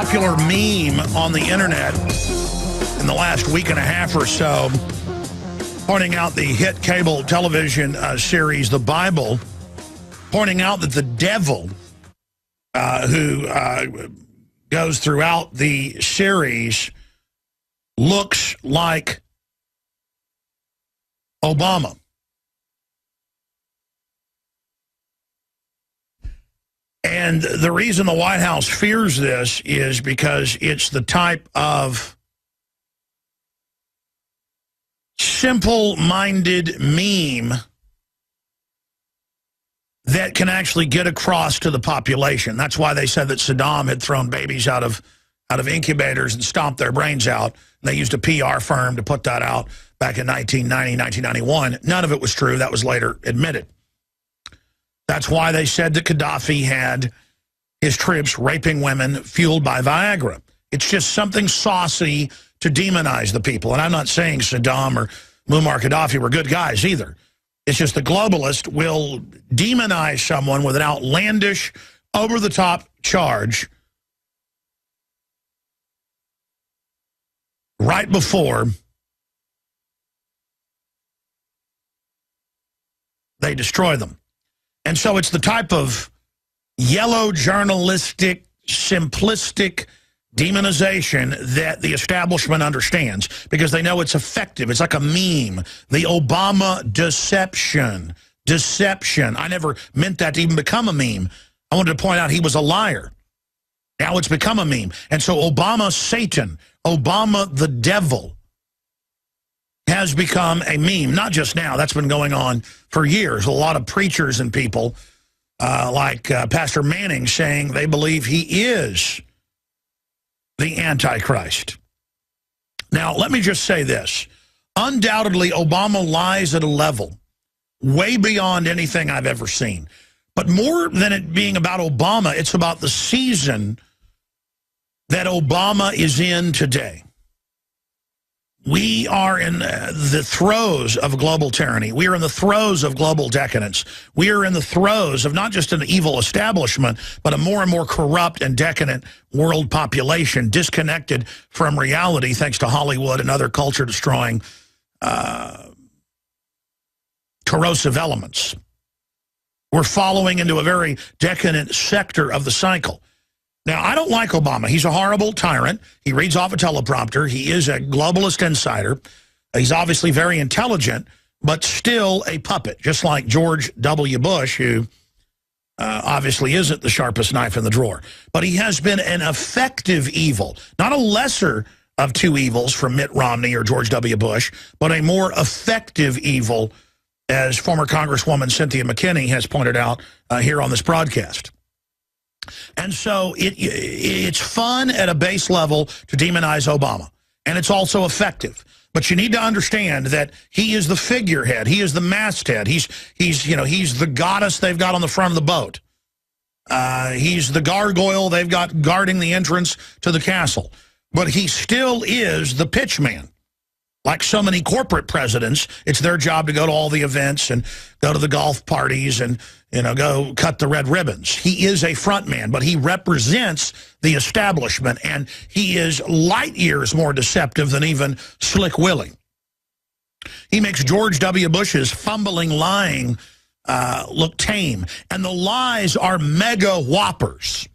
popular meme on the internet in the last week and a half or so, pointing out the hit cable television series, The Bible, pointing out that the devil who goes throughout the series looks like Obama. And the reason the White House fears this is because it's the type of simple-minded meme that can actually get across to the population. That's why they said that Saddam had thrown babies out of incubators and stomped their brains out. They used a PR firm to put that out back in 1990, 1991. None of it was true. That was later admitted. That's why they said that Gaddafi had his troops raping women fueled by Viagra. It's just something saucy to demonize the people. And I'm not saying Saddam or Muammar Gaddafi were good guys either. It's just the globalist will demonize someone with an outlandish, over-the-top charge right before they destroy them. And so it's the type of yellow journalistic, simplistic demonization that the establishment understands because they know it's effective. It's like a meme. The Obama deception. Deception. I never meant that to even become a meme. I wanted to point out he was a liar. Now it's become a meme. And so Obama Satan, Obama the devil, has become a meme. Not just now. That's been going on for years. A lot of preachers and people like Pastor Manning saying they believe he is the Antichrist. Now, let me just say this. Undoubtedly, Obama lies at a level way beyond anything I've ever seen. But more than it being about Obama, it's about the season that Obama is in today. We are in the throes of global tyranny. We are in the throes of global decadence. We are in the throes of not just an evil establishment, but a more and more corrupt and decadent world population, disconnected from reality thanks to Hollywood and other culture-destroying corrosive elements. We're following into a very decadent sector of the cycle. Now, I don't like Obama. He's a horrible tyrant. He reads off a teleprompter. He is a globalist insider. He's obviously very intelligent, but still a puppet, just like George W. Bush, who obviously isn't the sharpest knife in the drawer. But he has been an effective evil, not a lesser of two evils from Mitt Romney or George W. Bush, but a more effective evil, as former Congresswoman Cynthia McKinney has pointed out here on this broadcast. And so it's fun at a base level to demonize Obama, and it's also effective. But you need to understand that he is the figurehead. He is the masthead. He's the goddess they've got on the front of the boat. He's the gargoyle they've got guarding the entrance to the castle. But he still is the pitchman. Like so many corporate presidents, it's their job to go to all the events and go to the golf parties and, go cut the red ribbons. He is a front man, but he represents the establishment, and he is light years more deceptive than even Slick Willie. He makes George W. Bush's fumbling lying look tame, and the lies are mega whoppers.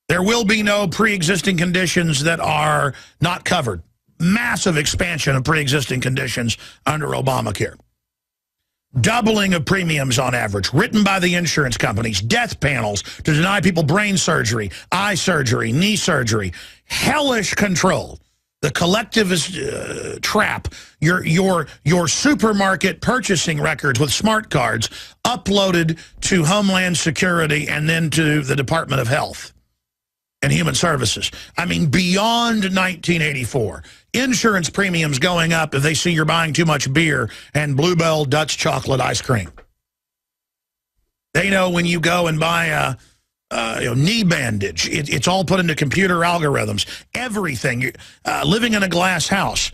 There will be no pre-existing conditions that are not covered. Massive expansion of pre-existing conditions under Obamacare. Doubling of premiums on average, written by the insurance companies, death panels to deny people brain surgery, eye surgery, knee surgery, hellish control, the collectivist trap, your supermarket purchasing records with smart cards uploaded to Homeland Security and then to the Department of Health and Human Services. I mean, beyond 1984. Insurance premiums going up if they see you're buying too much beer and Bluebell Dutch chocolate ice cream. They know when you go and buy a knee bandage. It's all put into computer algorithms. Everything. Living in a glass house.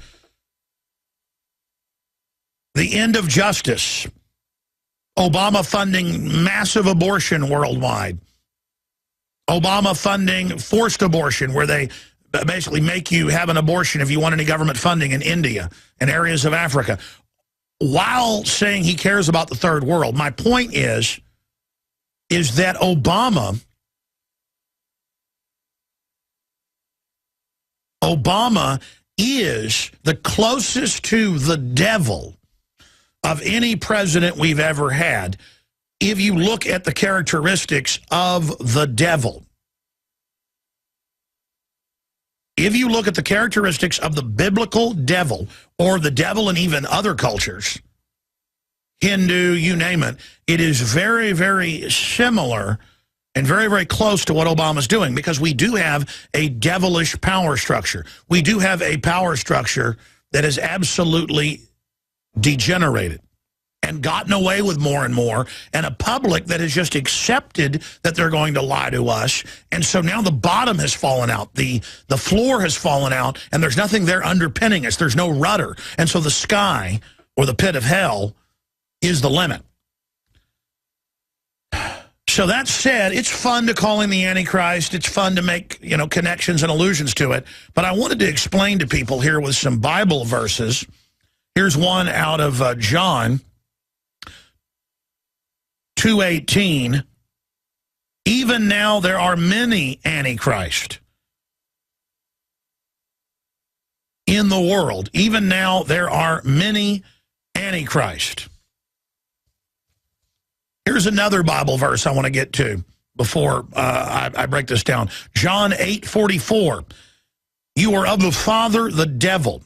The end of justice. Obama funding massive abortion worldwide. Obama funding forced abortion, where they basically make you have an abortion if you want any government funding in India and areas of Africa, while saying he cares about the third world. My point is that Obama is the closest to the devil of any president we've ever had, if you look at the characteristics of the devil. If you look at the characteristics of the biblical devil, or the devil in even other cultures, Hindu, you name it, it is very, very similar and very, very close to what Obama's doing, because we do have a devilish power structure. We do have a power structure that is absolutely degenerated and gotten away with more and more, and a public that has just accepted that they're going to lie to us. And so now the bottom has fallen out. The floor has fallen out, and there's nothing there underpinning us. There's no rudder. And so the sky, or the pit of hell, is the limit. So that said, it's fun to call him the Antichrist. It's fun to make, connections and allusions to it. But I wanted to explain to people here with some Bible verses. Here's one out of John 2:18. Even now there are many Antichrist in the world. Even now there are many Antichrist. Here's another Bible verse I want to get to before I break this down. John 8:44. You are of the father, the devil.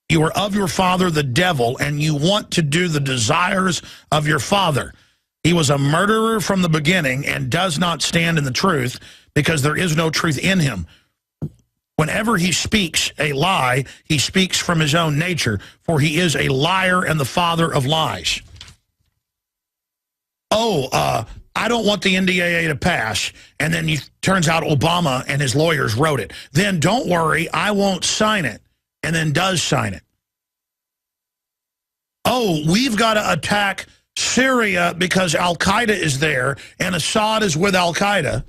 You are of your father, the devil, and you want to do the desires of your father. He was a murderer from the beginning and does not stand in the truth, because there is no truth in him. Whenever he speaks a lie, he speaks from his own nature, for he is a liar and the father of lies. I don't want the NDAA to pass, and then turns out Obama and his lawyers wrote it. Then don't worry, I won't sign it, and then does sign it. We've got to attack Syria because Al-Qaeda is there, and Assad is with Al-Qaeda,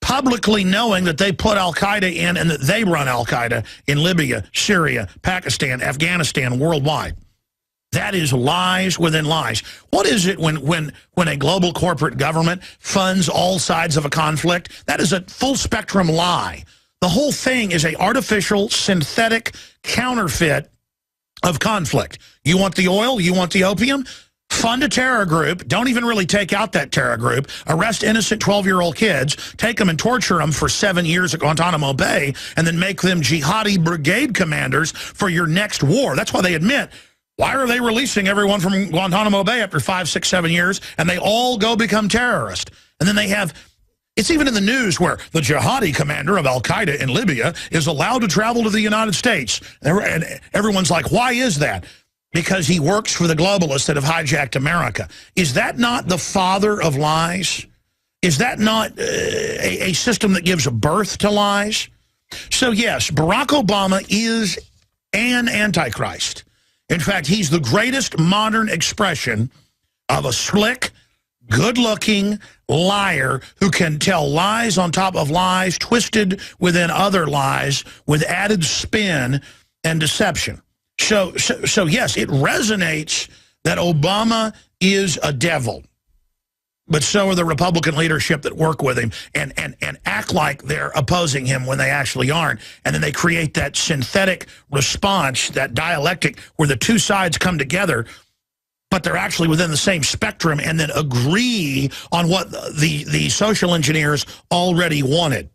publicly knowing that they put Al-Qaeda in and that they run Al-Qaeda in Libya, Syria, Pakistan, Afghanistan, worldwide. That is lies within lies. What is it when a global corporate government funds all sides of a conflict? That is a full spectrum lie. The whole thing is an artificial, synthetic counterfeit of conflict. You want the oil? You want the opium? Fund a terror group. Don't even really take out that terror group. Arrest innocent 12-year-old kids. Take them and torture them for 7 years at Guantanamo Bay, and then make them jihadi brigade commanders for your next war. That's why they admit, why are they releasing everyone from Guantanamo Bay after 5, 6, 7 years, and they all go become terrorists? And then they have, it's even in the news where the jihadi commander of Al-Qaeda in Libya is allowed to travel to the United States. And everyone's like, why is that? Because he works for the globalists that have hijacked America. Is that not the father of lies? Is that not a system that gives birth to lies? So yes, Barack Obama is an Antichrist. In fact, he's the greatest modern expression of a slick, good-looking liar who can tell lies on top of lies, twisted within other lies, with added spin and deception. So yes, it resonates that Obama is a devil. But so are the Republican leadership that work with him and act like they're opposing him when they actually aren't. And then they create that synthetic response, that dialectic, where the two sides come together, but they're actually within the same spectrum, and then agree on what the social engineers already wanted.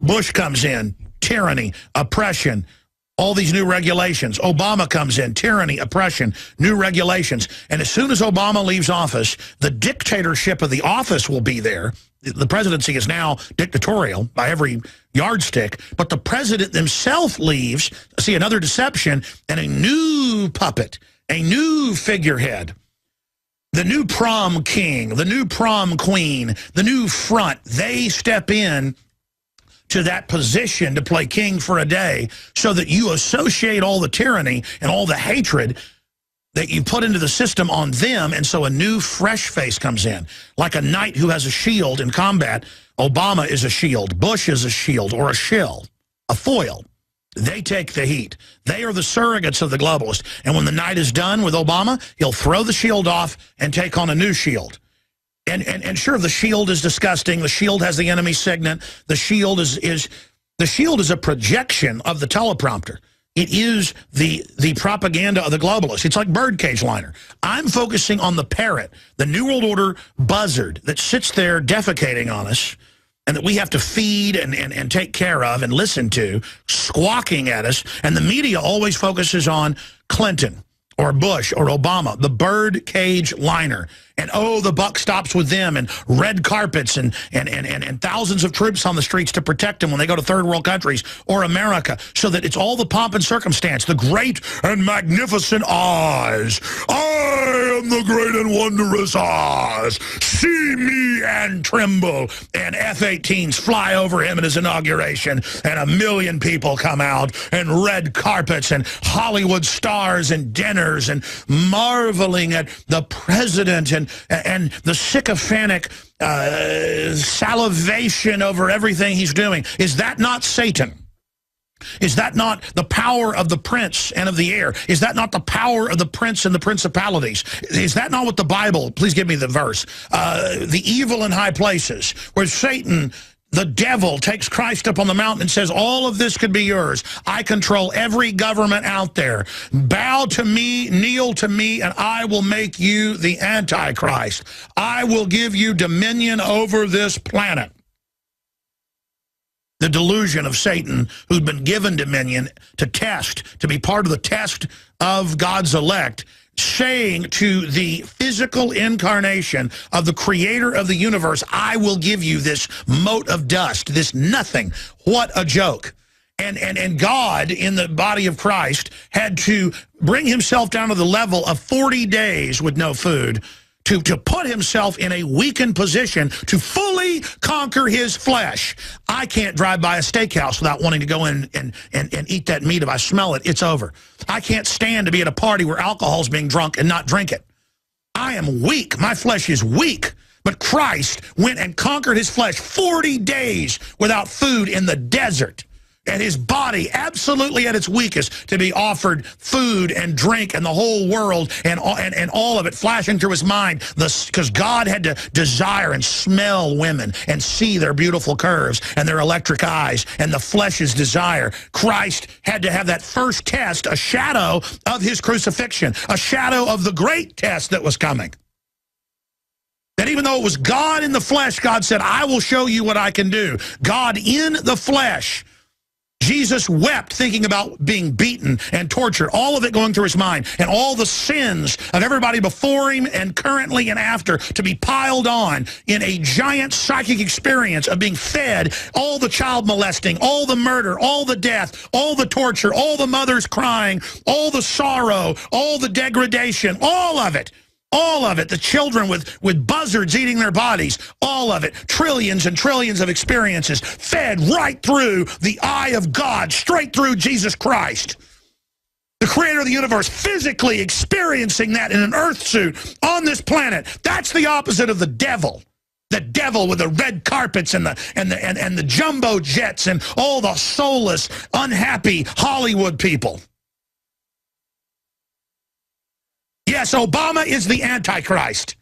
Bush comes in, tyranny, oppression, all these new regulations. Obama comes in, tyranny, oppression, new regulations. And as soon as Obama leaves office, the dictatorship of the office will be there. The presidency is now dictatorial by every yardstick, but the president himself leaves. See, another deception, and a new puppet, a new figurehead, the new prom king, the new prom queen, the new front. They step in to that position to play king for a day, so that you associate all the tyranny and all the hatred that you put into the system on them, and so a new, fresh face comes in. Like a knight who has a shield in combat, Obama is a shield, Bush is a shield, or a shill, a foil. They take the heat. They are the surrogates of the globalist. And when the night is done with Obama, he'll throw the shield off and take on a new shield. And sure, the shield is disgusting. The shield has the enemy signet. The shield is a projection of the teleprompter. It is the propaganda of the globalists. It's like birdcage liner. I'm focusing on the parrot, the New World Order buzzard that sits there defecating on us and that we have to feed and take care of and listen to, squawking at us. And the media always focuses on Clinton or Bush or Obama, the birdcage liner. And, oh, the buck stops with them, and red carpets and thousands of troops on the streets to protect them when they go to third world countries or America, so that it's all the pomp and circumstance, the great and magnificent Oz. I am the great and wondrous Oz. See me and tremble. And F-18s fly over him at his inauguration, and 1 million people come out, and red carpets and Hollywood stars and dinners, and marveling at the president and the sycophantic salivation over everything he's doing. Is that not Satan? Is that not the power of the prince and of the air? Is that not the power of the prince and the principalities? Is that not what the Bible, please give me the verse, the evil in high places, where Satan, the devil, takes Christ up on the mountain and says, all of this could be yours. I control every government out there. Bow to me, kneel to me, and I will make you the Antichrist. I will give you dominion over this planet. The delusion of Satan, who'd been given dominion to test, to be part of the test of God's elect, saying to the physical incarnation of the creator of the universe, I will give you this mote of dust, this nothing. What a joke. And God, in the body of Christ, had to bring himself down to the level of 40 days with no food to put himself in a weakened position to fully conquer his flesh. I can't drive by a steakhouse without wanting to go in and eat that meat. If I smell it, it's over. I can't stand to be at a party where alcohol's being drunk and not drink it. I am weak. My flesh is weak. But Christ went and conquered his flesh 40 days without food in the desert. And his body absolutely at its weakest to be offered food and drink and the whole world and all of it flashing through his mind, because God had to desire and smell women and see their beautiful curves and their electric eyes and the flesh's desire. Christ had to have that first test, a shadow of his crucifixion, a shadow of the great test that was coming. That even though it was God in the flesh, God said, I will show you what I can do. God in the flesh. Jesus wept thinking about being beaten and tortured, all of it going through his mind, and all the sins of everybody before him and currently and after to be piled on in a giant psychic experience of being fed all the child molesting, all the murder, all the death, all the torture, all the mothers crying, all the sorrow, all the degradation, all of it. All of it, the children with buzzards eating their bodies, all of it, trillions and trillions of experiences fed right through the eye of God, straight through Jesus Christ. The creator of the universe physically experiencing that in an earth suit on this planet. That's the opposite of the devil. The devil with the red carpets and the jumbo jets and all the soulless, unhappy Hollywood people. Yes, Obama is the Antichrist.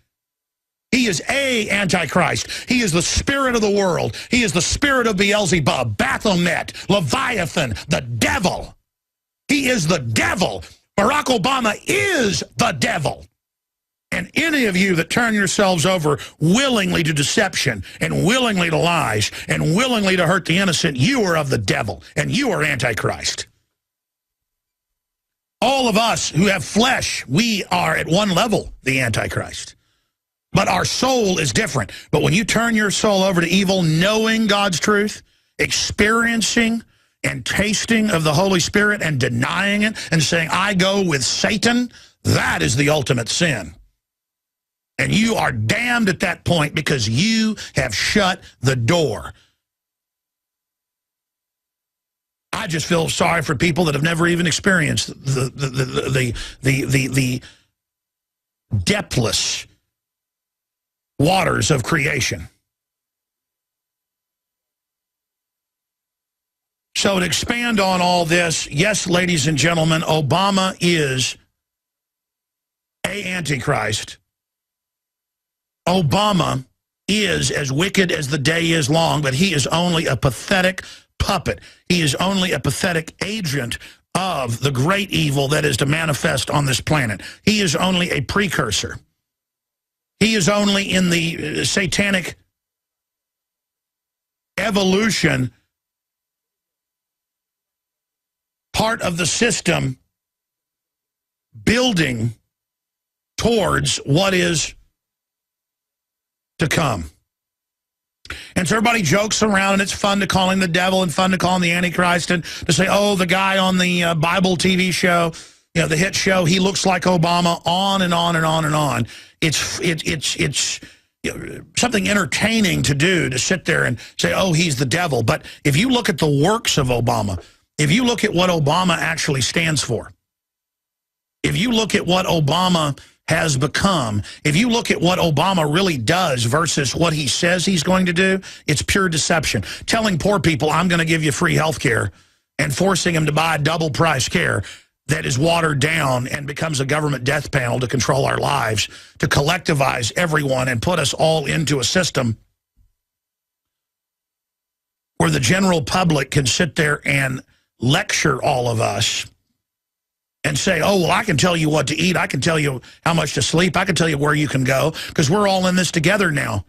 He is a Antichrist. He is the spirit of the world. He is the spirit of Beelzebub, Baphomet, Leviathan, the devil. He is the devil. Barack Obama is the devil. And any of you that turn yourselves over willingly to deception and willingly to lies and willingly to hurt the innocent, you are of the devil and you are Antichrist. All of us who have flesh, we are at one level the Antichrist. But our soul is different. But when you turn your soul over to evil, knowing God's truth, experiencing and tasting of the Holy Spirit and denying it and saying, I go with Satan, that is the ultimate sin. And you are damned at that point because you have shut the door. I just feel sorry for people that have never even experienced the depthless waters of creation. So to expand on all this, yes, ladies and gentlemen, Obama is an Antichrist. Obama is as wicked as the day is long, but he is only a pathetic puppet. He is only a pathetic agent of the great evil that is to manifest on this planet. He is only a precursor. He is only in the satanic evolution part of the system building towards what is to come. And so everybody jokes around, and it's fun to call him the devil and fun to call him the Antichrist and to say, oh, the guy on the Bible TV show, you know, the hit show, he looks like Obama, on and on and on and on. It's something entertaining to do, to sit there and say, oh, he's the devil. But if you look at the works of Obama, if you look at what Obama actually stands for, if you look at what Obama has become, if you look at what Obama really does versus what he says he's going to do, it's pure deception. Telling poor people, I'm going to give you free health care, and forcing them to buy double-price care that is watered down and becomes a government death panel to control our lives, to collectivize everyone and put us all into a system where the general public can sit there and lecture all of us and say, oh, well, I can tell you what to eat. I can tell you how much to sleep. I can tell you where you can go because we're all in this together now.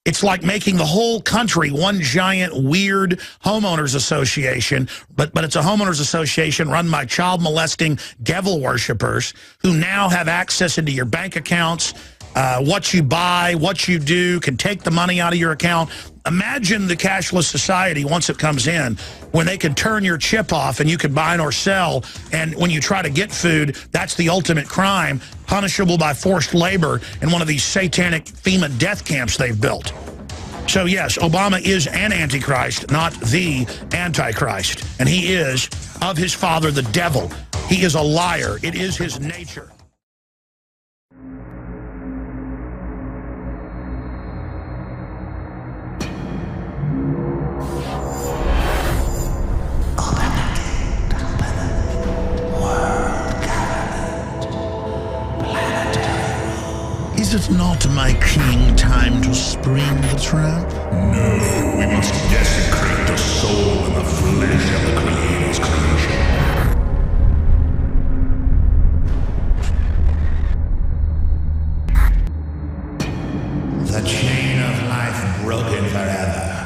It's like making the whole country one giant, weird homeowners association, but it's a homeowners association run by child-molesting devil worshippers who now have access into your bank accounts, what you buy, what you do, can take the money out of your account. Imagine the cashless society once it comes in, when they can turn your chip off and you can buy or sell, and when you try to get food, that's the ultimate crime, punishable by forced labor in one of these satanic FEMA death camps they've built. So yes, Obama is an Antichrist, not the Antichrist. And he is of his father, the devil. He is a liar. It is his nature. Is it not, my king, time to spring the trap? No, we must desecrate the soul and the flesh of the Creator's creation. The chain of life broken forever.